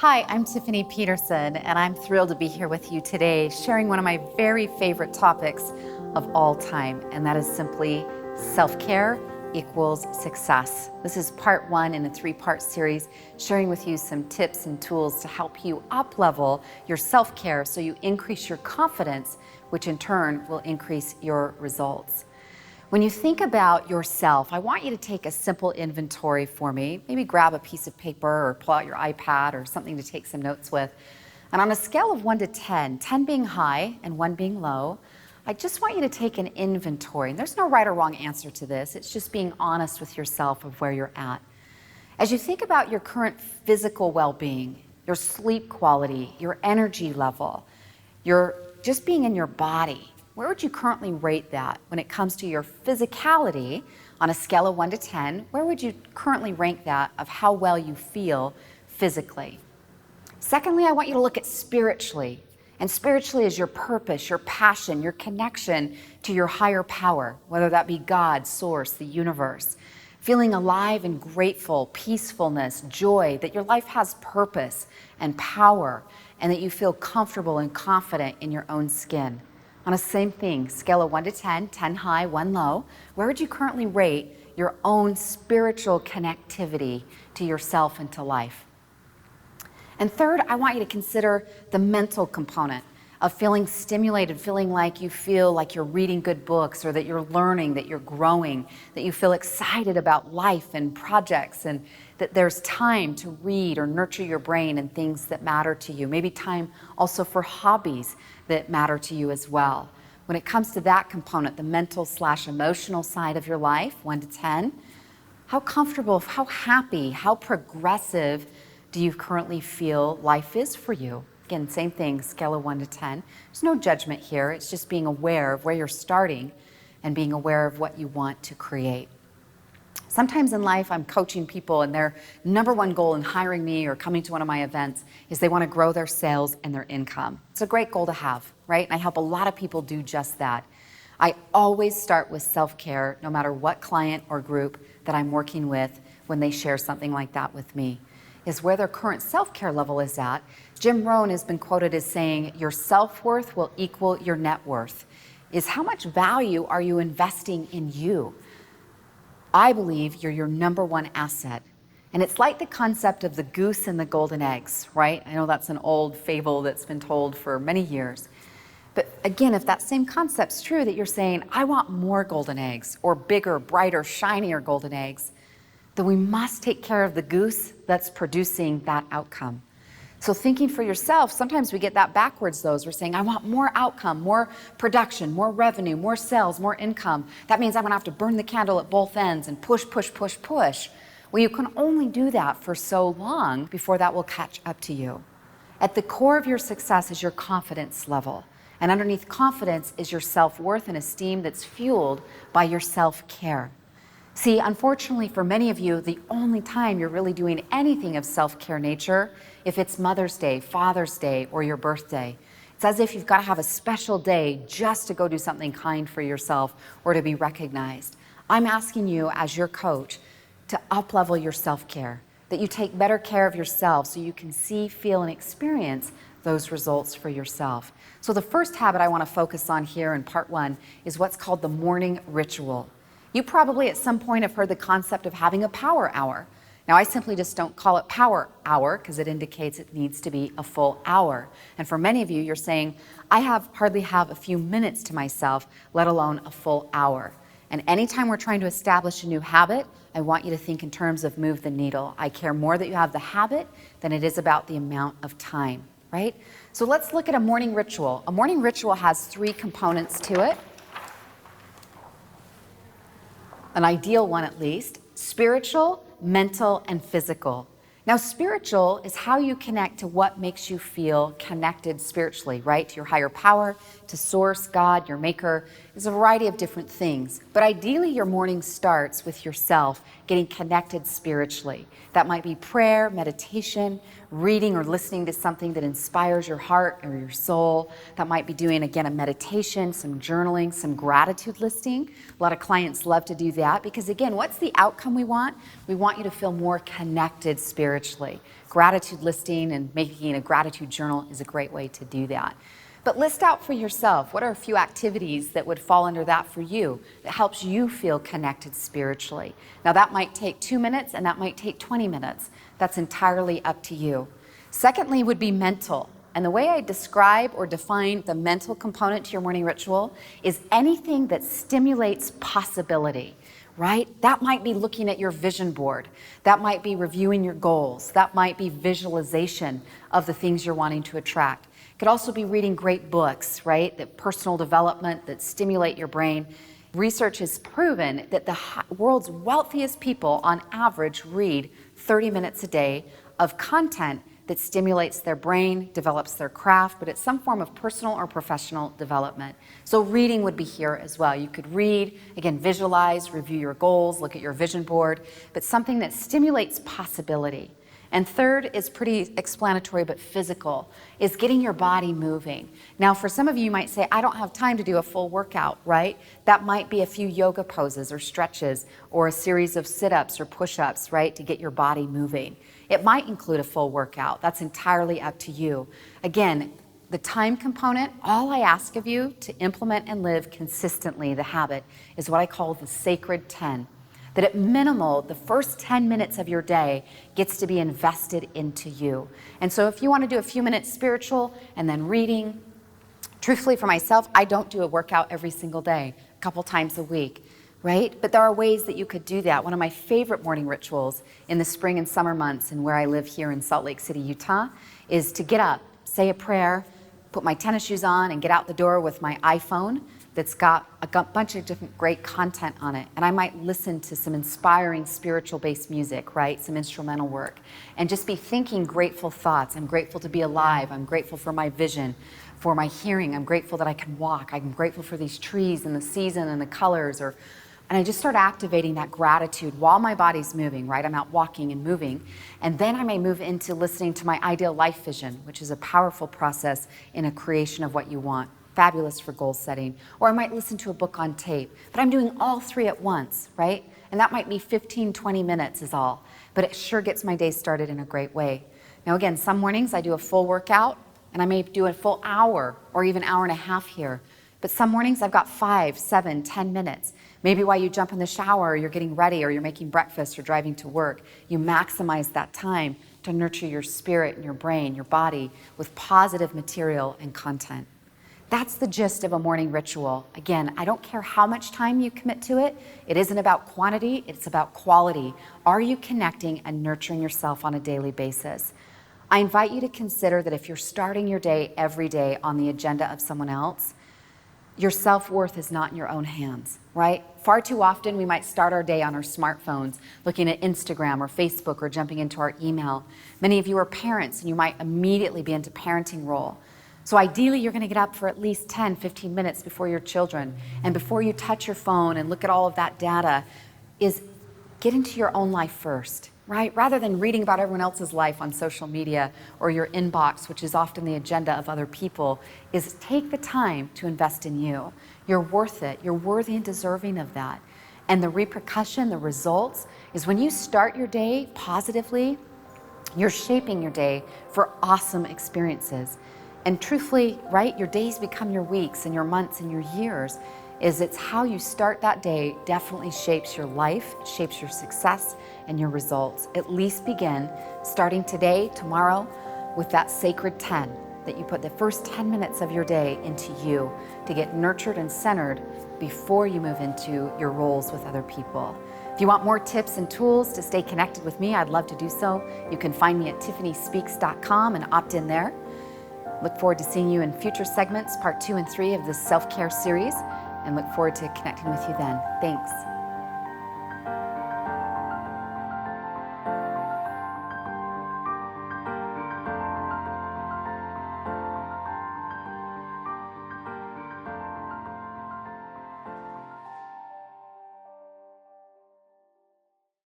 Hi, I'm Tiffany Peterson, and I'm thrilled to be here with you today, sharing one of my very favorite topics of all time, and that is simply self-care equals success. This is part one in a three-part series, sharing with you some tips and tools to help you up-level your self-care so you increase your confidence, which in turn will increase your results. When you think about yourself, I want you to take a simple inventory for me. Maybe grab a piece of paper or pull out your iPad or something to take some notes with. And on a scale of 1 to 10, 10 being high and 1 being low, I just want you to take an inventory. And there's no right or wrong answer to this. It's just being honest with yourself of where you're at. As you think about your current physical well-being, your sleep quality, your energy level, your just being in your body, where would you currently rate that when it comes to your physicality on a scale of 1 to 10? Where would you currently rank that of how well you feel physically? Secondly, I want you to look at spiritually. And spiritually is your purpose, your passion, your connection to your higher power, whether that be God, source, the universe. Feeling alive and grateful, peacefulness, joy, that your life has purpose and power, and that you feel comfortable and confident in your own skin. On a same thing, scale of 1 to 10, 10 high, 1 low, where would you currently rate your own spiritual connectivity to yourself and to life? And third, I want you to consider the mental component of feeling stimulated, feeling like you feel like you're reading good books or that you're learning, that you're growing, that you feel excited about life and projects, and that there's time to read or nurture your brain and things that matter to you. Maybe time also for hobbies that matter to you as well. When it comes to that component, the mental/emotional side of your life, 1 to 10, how comfortable, how happy, how progressive do you currently feel life is for you? Again, same thing, scale of 1 to 10. There's no judgment here. It's just being aware of where you're starting and being aware of what you want to create. Sometimes in life, I'm coaching people and their number one goal in hiring me or coming to one of my events is they want to grow their sales and their income. It's a great goal to have, right? And I help a lot of people do just that. I always start with self-care, no matter what client or group that I'm working with when they share something like that with me, is where their current self-care level is at. Jim Rohn has been quoted as saying, your self-worth will equal your net worth. Is how much value are you investing in you? I believe you're your number one asset. And it's like the concept of the goose and the golden eggs, right? I know that's an old fable that's been told for many years. But again, if that same concept's true, that you're saying, I want more golden eggs, or bigger, brighter, shinier golden eggs, then we must take care of the goose that's producing that outcome. So thinking for yourself, sometimes we get that backwards though, as we're saying, I want more outcome, more production, more revenue, more sales, more income. That means I'm gonna have to burn the candle at both ends and push, push, push, push. Well, you can only do that for so long before that will catch up to you. At the core of your success is your confidence level. And underneath confidence is your self-worth and esteem that's fueled by your self-care. See, unfortunately for many of you, the only time you're really doing anything of self-care nature, if it's Mother's Day, Father's Day, or your birthday. It's as if you've got to have a special day just to go do something kind for yourself or to be recognized. I'm asking you as your coach to up-level your self-care, that you take better care of yourself so you can see, feel, and experience those results for yourself. So the first habit I want to focus on here in part one is what's called the morning ritual. You probably at some point have heard the concept of having a power hour. Now, I simply just don't call it power hour because it indicates it needs to be a full hour. And for many of you, you're saying, I hardly have a few minutes to myself, let alone a full hour. And anytime we're trying to establish a new habit, I want you to think in terms of move the needle. I care more that you have the habit than it is about the amount of time, right? So let's look at a morning ritual. A morning ritual has 3 components to it. An ideal one at least: spiritual, mental, and physical. Now, spiritual is how you connect to what makes you feel connected spiritually, right? To your higher power, to source, God, your maker. is a variety of different things. But ideally, your morning starts with yourself getting connected spiritually. That might be prayer, meditation, reading or listening to something that inspires your heart or your soul. That might be doing, again, a meditation, some journaling, some gratitude listing. A lot of clients love to do that because, again, what's the outcome we want? We want you to feel more connected spiritually. Gratitude listing and making a gratitude journal is a great way to do that. But list out for yourself, what are a few activities that would fall under that for you that helps you feel connected spiritually? Now that might take 2 minutes and that might take 20 minutes. That's entirely up to you. Secondly would be mental. And the way I describe or define the mental component to your morning ritual is anything that stimulates possibility, right? That might be looking at your vision board. That might be reviewing your goals. That might be visualization of the things you're wanting to attract. Could also be reading great books, right? That personal development that stimulate your brain. Research has proven that the world's wealthiest people on average read 30 minutes a day of content that stimulates their brain, develops their craft, but it's some form of personal or professional development. So reading would be here as well. You could read, again, visualize, review your goals, look at your vision board, but something that stimulates possibility. And third is pretty explanatory but physical, is getting your body moving. Now for some of you might say, I don't have time to do a full workout, right? That might be a few yoga poses or stretches or a series of sit-ups or push-ups, right, to get your body moving. It might include a full workout. That's entirely up to you. Again, the time component, all I ask of you to implement and live consistently the habit is what I call the sacred 10. That at minimal, the first 10 minutes of your day gets to be invested into you. And so if you want to do a few minutes spiritual and then reading, truthfully for myself, I don't do a workout every single day, a couple times a week, right? But there are ways that you could do that. One of my favorite morning rituals in the spring and summer months and where I live here in Salt Lake City, Utah, is to get up, say a prayer, put my tennis shoes on and get out the door with my iPhone that's got a bunch of different great content on it. And I might listen to some inspiring spiritual-based music, right? Some instrumental work. And just be thinking grateful thoughts. I'm grateful to be alive. I'm grateful for my vision, for my hearing. I'm grateful that I can walk. I'm grateful for these trees and the season and the colors. And I just start activating that gratitude while my body's moving, right? I'm out walking and moving. And then I may move into listening to my ideal life vision, which is a powerful process in a creation of what you want. Fabulous for goal setting. Or I might listen to a book on tape. But I'm doing all three at once, right? And that might be 15, 20 minutes is all. But it sure gets my day started in a great way. Now again, some mornings I do a full workout and I may do a full hour or even hour and a half here. But some mornings I've got 5, 7, 10 minutes. Maybe while you jump in the shower or you're getting ready or you're making breakfast or driving to work, you maximize that time to nurture your spirit and your brain, your body with positive material and content. That's the gist of a morning ritual. Again, I don't care how much time you commit to it. It isn't about quantity, it's about quality. Are you connecting and nurturing yourself on a daily basis? I invite you to consider that if you're starting your day every day on the agenda of someone else, your self-worth is not in your own hands, right? Far too often we might start our day on our smartphones, looking at Instagram or Facebook or jumping into our email. Many of you are parents and you might immediately be into parenting role. So ideally, you're going to get up for at least 10, 15 minutes before your children. And before you touch your phone and look at all of that data, is get into your own life first, right? Rather than reading about everyone else's life on social media or your inbox, which is often the agenda of other people, is take the time to invest in you. You're worth it. You're worthy and deserving of that. And the repercussion, the results, is when you start your day positively, you're shaping your day for awesome experiences. And truthfully, right, your days become your weeks and your months and your years. It's how you start that day definitely shapes your life, shapes your success and your results. At least begin starting today, tomorrow, with that sacred 10, that you put the first 10 minutes of your day into you to get nurtured and centered before you move into your roles with other people. If you want more tips and tools to stay connected with me, I'd love to do so. You can find me at tiffanyspeaks.com and opt in there. Look forward to seeing you in future segments, part 2 and 3 of this self-care series, and look forward to connecting with you then. Thanks.